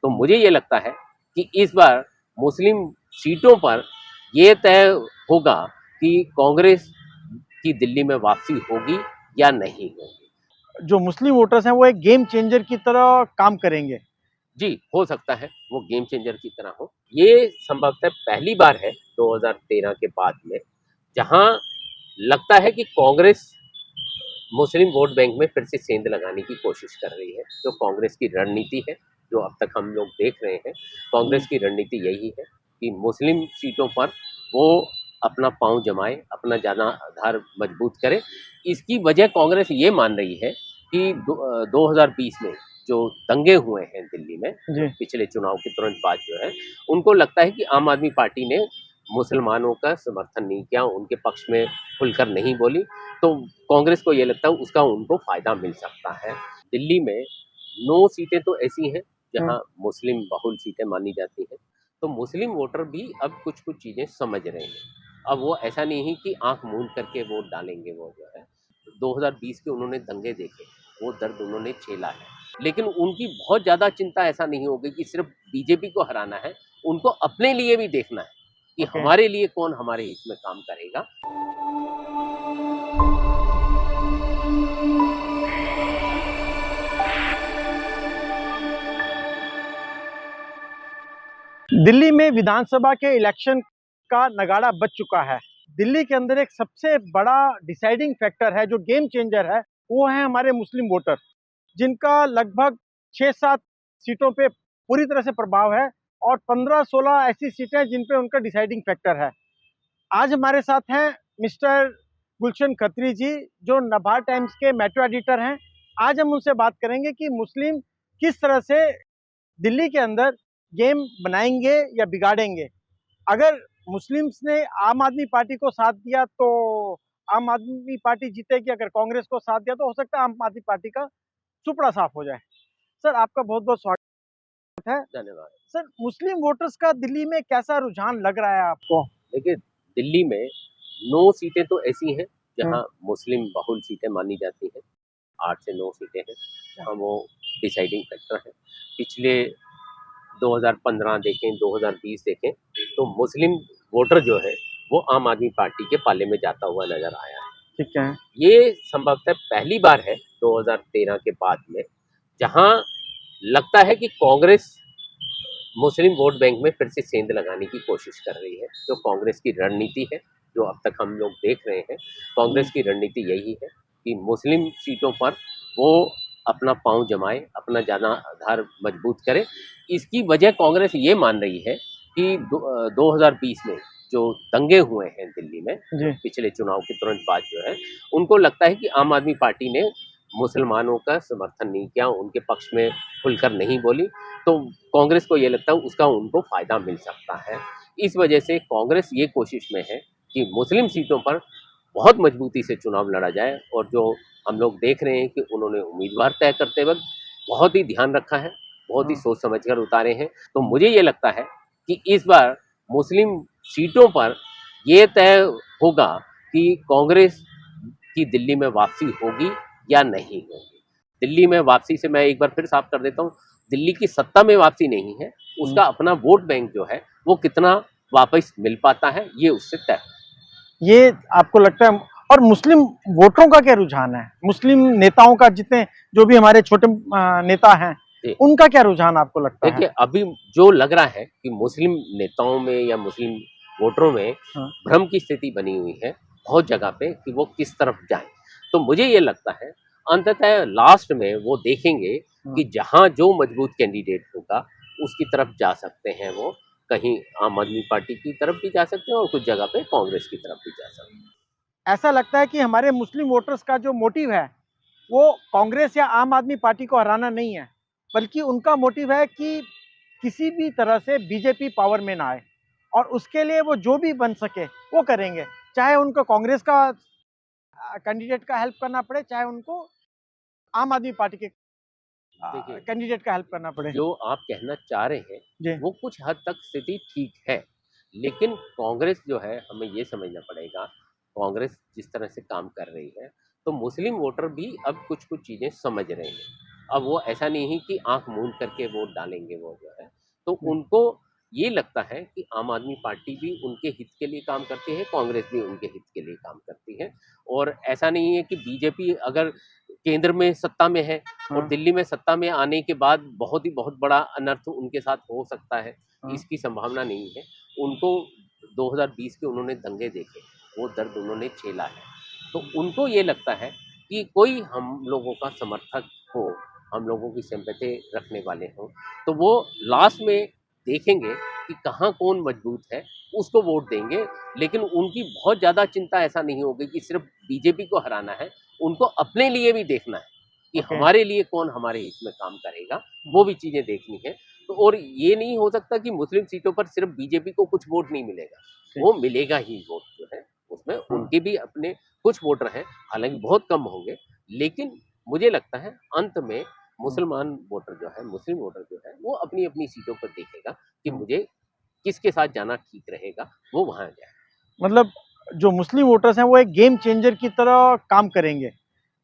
तो मुझे ये लगता है कि इस बार मुस्लिम सीटों पर ये तय होगा कि कांग्रेस की दिल्ली में वापसी होगी या नहीं होगी। जो मुस्लिम वोटर्स हैं वो एक गेम चेंजर की तरह काम करेंगे। जी, हो सकता है वो गेम चेंजर की तरह हो। ये संभवतः पहली बार है 2013 के बाद में, जहां लगता है कि कांग्रेस मुस्लिम वोट बैंक में फिर से सेंध लगाने की कोशिश कर रही है। जो कांग्रेस की रणनीति है, जो अब तक हम लोग देख रहे हैं, कांग्रेस की रणनीति यही है कि मुस्लिम सीटों पर वो अपना पाँव जमाए, अपना ज़्यादा आधार मजबूत करे। इसकी वजह कांग्रेस ये मान रही है कि 2020 में जो दंगे हुए हैं दिल्ली में, जी। पिछले चुनाव के तुरंत बाद जो है, उनको लगता है कि आम आदमी पार्टी ने मुसलमानों का समर्थन नहीं किया, उनके पक्ष में खुलकर नहीं बोली, तो कांग्रेस को ये लगता है उसका उनको फ़ायदा मिल सकता है। दिल्ली में 9 सीटें तो ऐसी हैं जहाँ मुस्लिम बहुल सीटें मानी जाती हैं, तो मुस्लिम वोटर भी अब कुछ-कुछ चीज़ें समझ रहे हैं। अब वो ऐसा नहीं है कि आँख मूंद करके वोट डालेंगे वो जो है। 2020 के उन्होंने दंगे देखे, वो दर्द उन्होंने झेला है। लेकिन उनकी बहुत ज़्यादा चिंता ऐसा नहीं होगी कि सिर्फ़ बीजेपी को हराना है, उनको अपने लिए भी देखना है कि ओके। हमारे लिए कौन हमारे हित में काम करेगा। दिल्ली में विधानसभा के इलेक्शन का नगाड़ा बज चुका है। दिल्ली के अंदर एक सबसे बड़ा डिसाइडिंग फैक्टर है, जो गेम चेंजर है, वो है हमारे मुस्लिम वोटर, जिनका लगभग 6-7 सीटों पे पूरी तरह से प्रभाव है और 15-16 ऐसी सीटें हैं जिन पे उनका डिसाइडिंग फैक्टर है। आज हमारे साथ हैं मिस्टर गुलशन खत्री जी, जो नभार टाइम्स के मेट्रो एडिटर हैं। आज हम उनसे बात करेंगे कि मुस्लिम किस तरह से दिल्ली के अंदर गेम बनाएंगे या बिगाड़ेंगे। अगर मुस्लिम्स ने आम आदमी पार्टी को साथ दिया तो आम आदमी पार्टी जीतेगी, अगर कांग्रेस को साथ दिया तो हो सकता है आम आदमी पार्टी का सुपड़ा साफ हो जाए। सर, आपका बहुत बहुत स्वागत है। धन्यवाद। सर, मुस्लिम वोटर्स का दिल्ली में कैसा रुझान लग रहा है आपको? देखिए, दिल्ली में 9 सीटें तो ऐसी हैं हम्म। जहाँ मुस्लिम बहुल सीटें मानी जाती हैं। 8 से 9 सीटें हैं जहाँ वो डिसाइडिंग फैक्टर है। पिछले 2015 देखें, 2020 देखें, तो मुस्लिम वोटर जो है वो आम आदमी पार्टी के पाले में जाता हुआ नजर आया है। ठीक है। ये संभवतः पहली बार है 2013 के बाद में, जहाँ लगता है कि कांग्रेस मुस्लिम वोट बैंक में फिर से सेंध लगाने की कोशिश कर रही है। जो कांग्रेस की रणनीति है, जो अब तक हम लोग देख रहे हैं, कांग्रेस की रणनीति यही है कि मुस्लिम सीटों पर वो अपना पाँव जमाए, अपना ज़्यादा आधार मजबूत करे। इसकी वजह कांग्रेस ये मान रही है कि 2020 में जो दंगे हुए हैं दिल्ली में, जी। पिछले चुनाव के तुरंत बाद जो है, उनको लगता है कि आम आदमी पार्टी ने मुसलमानों का समर्थन नहीं किया, उनके पक्ष में खुलकर नहीं बोली, तो कांग्रेस को ये लगता है उसका उनको फ़ायदा मिल सकता है। इस वजह से कांग्रेस ये कोशिश में है कि मुस्लिम सीटों पर बहुत मजबूती से चुनाव लड़ा जाए, और जो हम लोग देख रहे हैं कि उन्होंने उम्मीदवार तय करते वक़्त बहुत ही ध्यान रखा है, बहुत ही सोच समझ कर उतारे हैं। तो मुझे ये लगता है कि इस बार मुस्लिम सीटों पर ये तय होगा कि कांग्रेस की दिल्ली में वापसी होगी या नहीं होगी। दिल्ली में वापसी से मैं एक बार फिर साफ कर देता हूँ, दिल्ली की सत्ता में वापसी नहीं है, उसका अपना वोट बैंक जो है वो कितना वापस मिल पाता है, ये उससे तय है। ये आपको लगता है? और मुस्लिम वोटरों का क्या रुझान है? मुस्लिम नेताओं का, जितने जो भी हमारे छोटे नेता हैं, जी, उनका क्या रुझान आपको लगता है? देखिए, अभी जो लग रहा है कि मुस्लिम नेताओं में या मुस्लिम वोटरों में हाँ। भ्रम की स्थिति बनी हुई है बहुत जगह पे कि वो किस तरफ जाएँ। तो मुझे ये लगता है अंततः लास्ट में वो देखेंगे हाँ। कि जहाँ जो मजबूत कैंडिडेट होगा उसकी तरफ जा सकते हैं वो। कहीं आम आदमी पार्टी की तरफ भी जा सकते हैं और कुछ जगह पे कांग्रेस की तरफ भी जा सकते हैं। ऐसा लगता है कि हमारे मुस्लिम वोटर्स का जो मोटिव है, वो कांग्रेस या आम आदमी पार्टी को हराना नहीं है, बल्कि उनका मोटिव है कि किसी भी तरह से बीजेपी पावर में ना आए, और उसके लिए वो जो भी बन सके वो करेंगे। चाहे उनको कांग्रेस का कैंडिडेट का हेल्प करना पड़े, चाहे उनको आम आदमी पार्टी के देखिए, कैंडिडेट का हेल्प करना पड़े। जो आप कहना चाह रहे हैं जी। वो कुछ हद तक स्थिति ठीक है, लेकिन कांग्रेस जो है हमें ये समझना पड़ेगा, कांग्रेस जिस तरह से काम कर रही है, तो मुस्लिम वोटर भी अब कुछ कुछ चीज़ें समझ रहे हैं। अब वो ऐसा नहीं है कि आंख मूंद करके वोट डालेंगे वो जो है, तो हम्म, उनको ये लगता है कि आम आदमी पार्टी भी उनके हित के लिए काम करती है, कांग्रेस भी उनके हित के लिए काम करती है। और ऐसा नहीं है कि बीजेपी अगर केंद्र में सत्ता में है और हाँ, दिल्ली में सत्ता में आने के बाद बहुत बड़ा अनर्थ उनके साथ हो सकता है, हाँ, इसकी संभावना नहीं है। उनको 2020 के उन्होंने दंगे देखे, वो दर्द उन्होंने झेला है, तो उनको ये लगता है कि कोई हम लोगों का समर्थक हो, हम लोगों की सिंपैथी रखने वाले हों, तो वो लास्ट में देखेंगे कि कहाँ कौन मजबूत है, उसको वोट देंगे। लेकिन उनकी बहुत ज़्यादा चिंता ऐसा नहीं होगी कि सिर्फ बीजेपी को हराना है, उनको अपने लिए भी देखना है कि ओके, हमारे लिए कौन हमारे हित में काम करेगा, वो भी चीज़ें देखनी है। तो और ये नहीं हो सकता कि मुस्लिम सीटों पर सिर्फ बीजेपी को कुछ वोट नहीं मिलेगा, ठीक, वो मिलेगा ही वोट जो है, उसमें हाँ, उनके भी अपने कुछ वोटर हैं, हालाँकि बहुत कम होंगे, लेकिन मुझे लगता है अंत में हाँ, मुसलमान वोटर जो है, मुस्लिम वोटर जो है, वो अपनी-अपनी सीटों पर देखेगा कि हाँ। मुझे किसके साथ जाना ठीक रहेगा, वो वहाँ जाए। मतलब जो मुस्लिम वोटर्स हैं वो एक गेम चेंजर की तरह काम करेंगे।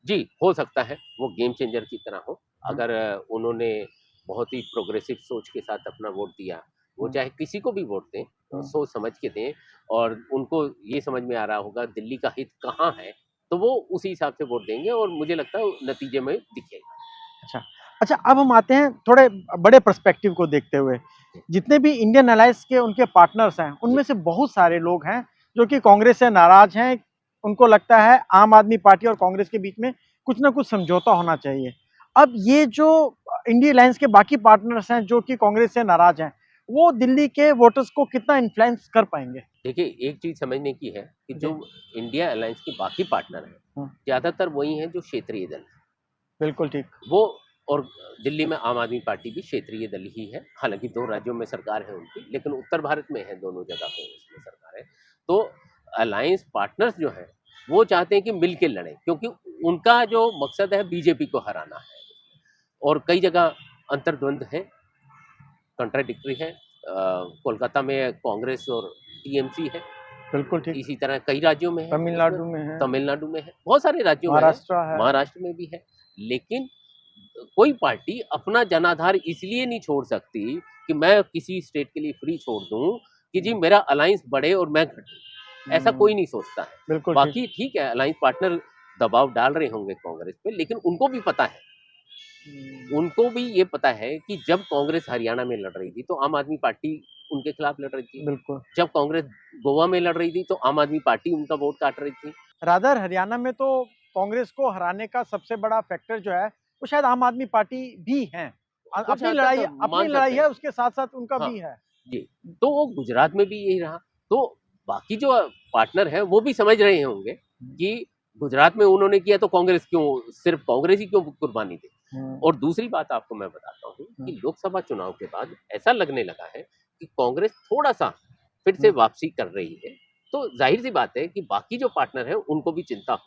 जी, हो सकता है वो गेम चेंजर की तरह हो, हाँ, अगर उन्होंने बहुत ही प्रोग्रेसिव सोच के साथ अपना वोट दिया, वो हाँ, चाहे किसी को भी वोट दें, हाँ। सोच समझ के दें और उनको ये समझ में आ रहा होगा दिल्ली का हित कहाँ है, तो वो उसी हिसाब से वोट देंगे और मुझे लगता है वो नतीजे में दिखेगा। अच्छा, अच्छा अब हम आते हैं थोड़े बड़े पर्सपेक्टिव को देखते हुए। जितने भी इंडियन अलायंस के उनके पार्टनर्स हैं, जी, उनमें से बहुत सारे लोग हैं जो कि कांग्रेस से नाराज़ हैं। उनको लगता है आम आदमी पार्टी और कांग्रेस के बीच में कुछ ना कुछ समझौता होना चाहिए। अब ये जो इंडियन अलायंस के बाकी पार्टनर्स हैं जो कि कांग्रेस से नाराज़ हैं, वो दिल्ली के वोटर्स को कितना इन्फ्लुएंस कर पाएँगे? देखिए एक चीज़ समझने की है कि जी, जो इंडिया अलायंस के बाकी पार्टनर हैं, हाँ, ज़्यादातर वही हैं जो क्षेत्रीय दल हैं। बिल्कुल ठीक। वो और दिल्ली में आम आदमी पार्टी भी क्षेत्रीय दल ही है, हालाँकि 2 राज्यों में सरकार है उनकी, लेकिन उत्तर भारत में है दोनों जगह पे उसमें सरकार है। तो अलायंस पार्टनर्स जो हैं, वो चाहते हैं कि मिल के लड़ें क्योंकि उनका जो मकसद है बीजेपी को हराना है और कई जगह अंतर्द्वंद है, कॉन्ट्राडिक्टरी है। कोलकाता में कांग्रेस और टीएमसी है, बिल्कुल ठीक। इसी तरह कई राज्यों में है, उसमें तमिलनाडु में है, तमिलनाडु में है, बहुत सारे राज्यों में है, महाराष्ट्र है। महाराष्ट्र में भी है। लेकिन कोई पार्टी अपना जनाधार इसलिए नहीं छोड़ सकती कि मैं किसी स्टेट के लिए फ्री छोड़ दूँ कि जी हुँ, मेरा अलायंस बढ़े और मैं घटूँ, ऐसा कोई हुँ, नहीं सोचता है। बिल्कुल ठीक। बाकी ठीक है अलायंस पार्टनर दबाव डाल रहे होंगे कांग्रेस पे लेकिन उनको भी पता है, हुँ, उनको भी ये पता है कि जब कांग्रेस हरियाणा में लड़ रही थी तो आम आदमी पार्टी उनके खिलाफ लड़ रही थी। बिल्कुल। जब कांग्रेस गोवा में लड़ रही थी तो आम आदमी पार्टी उनका वोट काट रही थी। रादर हरियाणा में तो कांग्रेस को हराने का सबसे बड़ा फैक्टर जो है, वो शायद आम आदमी पार्टी भी है। कुछ हद तक अपनी मान लड़ाई सकते है हैं। उसके साथ-साथ उनका हाँ, भी है। जी। तो वो गुजरात में भी यही रहा। तो बाकी जो पार्टनर हैं वो भी समझ रहे होंगे हुँ, कि गुजरात में उन्होंने किया तो कांग्रेस क्यों सिर्फ कांग्रेस ही क्यों कुर्बानी दे। हुँ, और दूसरी बात आपको मैं बताता हूँ हुँ, कि लोकसभा चुनाव के बाद ऐसा लगने लगा है कि कांग्रेस थोड़ा-सा फिर से हुँ। वापसी कर रही है। तो ज़ाहिर-सी बात है कि बाकी जो पार्टनर हैं उनको भी चिंता हो